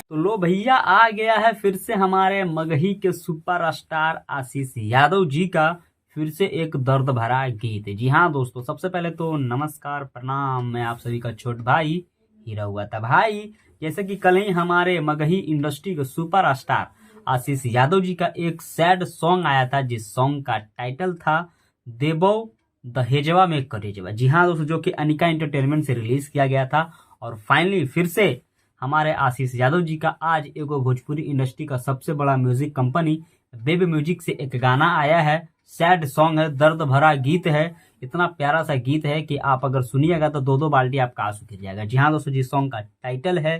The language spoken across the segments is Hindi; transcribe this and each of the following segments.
तो लो भैया, आ गया है फिर से हमारे मगही के सुपरस्टार आशीष यादव जी का फिर से एक दर्द भरा गीत। जी हाँ दोस्तों, सबसे पहले तो नमस्कार प्रणाम, मैं आप सभी का छोट भाई हीरा हुआ था। भाई जैसे कि कल ही हमारे मगही इंडस्ट्री के सुपरस्टार आशीष यादव जी का एक सैड सॉन्ग आया था, जिस सॉन्ग का टाइटल था देबो दहेजवा में करेजवा। जी हाँ दोस्तों, जो कि अनिका एंटरटेनमेंट से रिलीज किया गया था। और फाइनली फिर से हमारे आशीष यादव जी का आज एगो भोजपुरी इंडस्ट्री का सबसे बड़ा म्यूजिक कंपनी बेबी म्यूजिक से एक गाना आया है। सैड सॉन्ग है, दर्द भरा गीत है, इतना प्यारा सा गीत है कि आप अगर सुनिएगा तो दो दो बाल्टी आपका आंसू गिर जाएगा। जी हाँ दोस्तों, जिस सॉन्ग का टाइटल है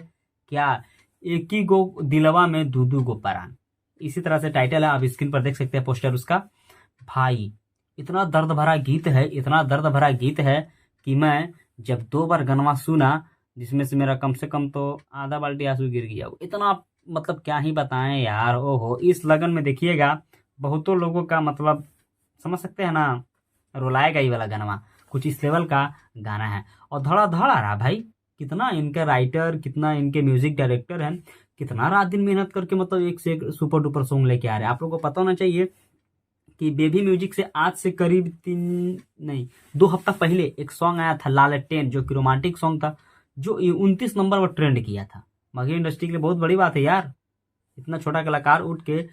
क्या, एक ही गो दिलवा में दूदू गो परान। इसी तरह से टाइटल है, आप स्क्रीन पर देख सकते हैं पोस्टर उसका। भाई इतना दर्द भरा गीत है, इतना दर्द भरा गीत है कि मैं जब 2 बार गनवा सुना, जिसमें से मेरा कम से कम तो आधा बाल्टी आंसू गिर गया। इतना मतलब क्या ही बताएं यार। ओहो, इस लगन में देखिएगा बहुतों लोगों का मतलब समझ सकते हैं ना, रुलाएगा ही वाला गनवा, कुछ इस लेवल का गाना है। और धड़ाधड़ आ रहा भाई, कितना इनके राइटर, कितना इनके म्यूजिक डायरेक्टर हैं, कितना रात दिन मेहनत करके मतलब एक से एक सुपर डुपर सॉन्ग लेके आ रहे हैं। आप लोगों को पता होना चाहिए कि बेबी म्यूजिक से आज से करीब 2 हफ्ता पहले एक सॉन्ग आया था लालटेन, जो कि रोमांटिक सॉन्ग था, जो 29 नंबर पर ट्रेंड किया था। मगही इंडस्ट्री के लिए बहुत बड़ी बात है यार, इतना छोटा कलाकार उठ के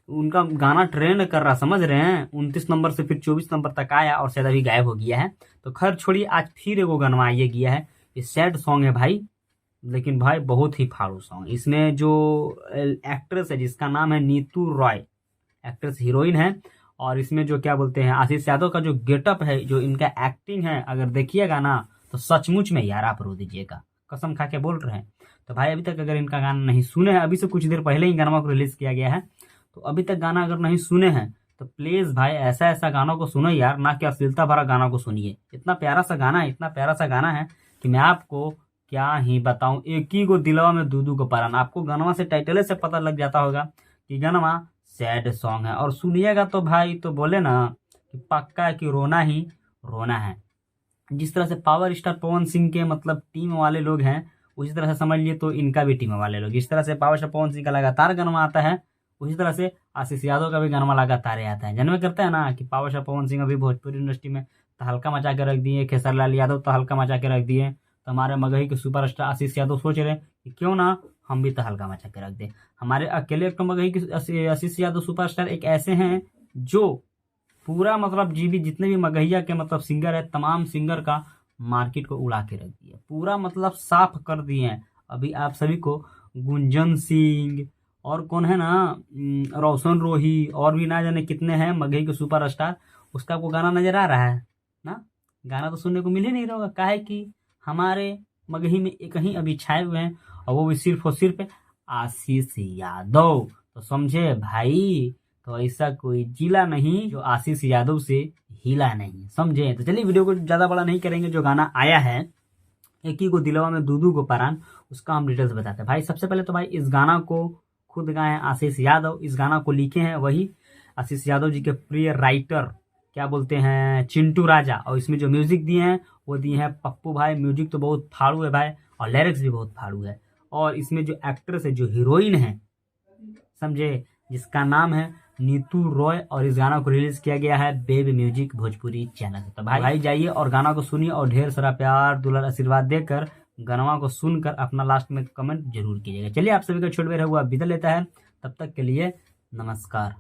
उनका गाना ट्रेंड कर रहा, समझ रहे हैं। 29 नंबर से फिर 24 नंबर तक आया और शायद अभी गायब हो गया है। तो खैर छोड़िए, आज फिर एगो गाना ये गया है। ये सैड सॉन्ग है भाई, लेकिन भाई बहुत ही फाड़ू सॉन्ग। इसमें जो एक्ट्रेस है जिसका नाम है नीतू रॉय, एक्ट्रेस हीरोइन है। और इसमें जो क्या बोलते हैं, आशीष यादव का जो गेटअप है, जो इनका एक्टिंग है, अगर देखिएगा ना तो सचमुच में यार आप रो दीजिएगा, कसम खा के बोल रहे हैं। तो भाई अभी तक अगर इनका गाना नहीं सुने हैं, अभी से कुछ देर पहले ही गाना को रिलीज किया गया है, तो अभी तक गाना अगर नहीं सुने हैं तो प्लीज भाई ऐसा ऐसा गानों को सुनो यार, ना कि अश्लीलता भरा गाना को सुनिए। इतना प्यारा सा गाना है, इतना प्यारा सा गाना है कि मैं आपको क्या ही बताऊं। एक ही गो दिलवा में दूदू को परान, आपको गानवा से टाइटल से पता लग जाता होगा कि गानवा सैड सॉन्ग है। और सुनिएगा तो भाई तो बोले ना कि पक्का है कि रोना ही रोना है। जिस तरह से पावर स्टार पवन सिंह के मतलब टीम वाले लोग हैं, उसी तरह से समझ लिए तो इनका भी टीम वाले लोग। जिस तरह से पावर स्टार पवन सिंह का लगातार गाना आता है, उसी तरह से आशीष यादव का भी गाना लगातार आता है। जन्म करता है ना कि पावर स्टार पवन सिंह अभी भोजपुरी इंडस्ट्री में तहलका मचा के रख दिए, खेसारी लाल यादव तहलका मचा के रख दिए। तो हमारे मगही के सुपरस्टार आशीष यादव सोच रहे कि क्यों ना हम भी तहलका मचा के रख दे। हमारे अकेले मगही के आशीष यादव सुपरस्टार एक ऐसे हैं जो पूरा मतलब जीबी जितने भी मगहिया के मतलब सिंगर है, तमाम सिंगर का मार्केट को उड़ा के रख दिया, पूरा मतलब साफ कर दिए हैं। अभी आप सभी को गुंजन सिंह और कौन है ना, रोशन रोही और भी ना जाने कितने हैं मगही के सुपरस्टार, उसका को गाना नजर आ रहा है ना। गाना तो सुनने को मिल ही नहीं रहा होगा, काहे कि हमारे मगही में एक ही अभी छाए हुए हैं, और वो भी सिर्फ और सिर्फ आशीष यादव। तो समझे भाई, तो ऐसा कोई जिला नहीं जो आशीष यादव से हिला नहीं, समझे। तो चलिए वीडियो को ज्यादा बड़ा नहीं करेंगे। जो गाना आया है एक ही को दिलवा में दूदू को परान, उसका हम डिटेल्स बताते हैं। भाई सबसे पहले तो भाई इस गाना को खुद गाए हैं आशीष यादव, इस गाना को लिखे हैं वही आशीष यादव जी के प्रिय राइटर क्या बोलते हैं चिंटू राजा, और इसमें जो म्यूजिक दिए हैं वो दिए हैं पप्पू भाई। म्यूजिक तो बहुत फाड़ू है भाई, और लिरिक्स भी बहुत फाड़ू है। और इसमें जो एक्ट्रेस है, जो हीरोइन है, समझे, जिसका नाम है नीतू रॉय, और इस गाना को रिलीज किया गया है बेबी म्यूजिक भोजपुरी चैनल से। तो भाई जाइए और गाना को सुनिए, और ढेर सारा प्यार दुलार आशीर्वाद देकर गाना को सुनकर अपना लास्ट में कमेंट जरूर कीजिएगा। चलिए आप सभी का छोट हुआ विदा लेता है, तब तक के लिए नमस्कार।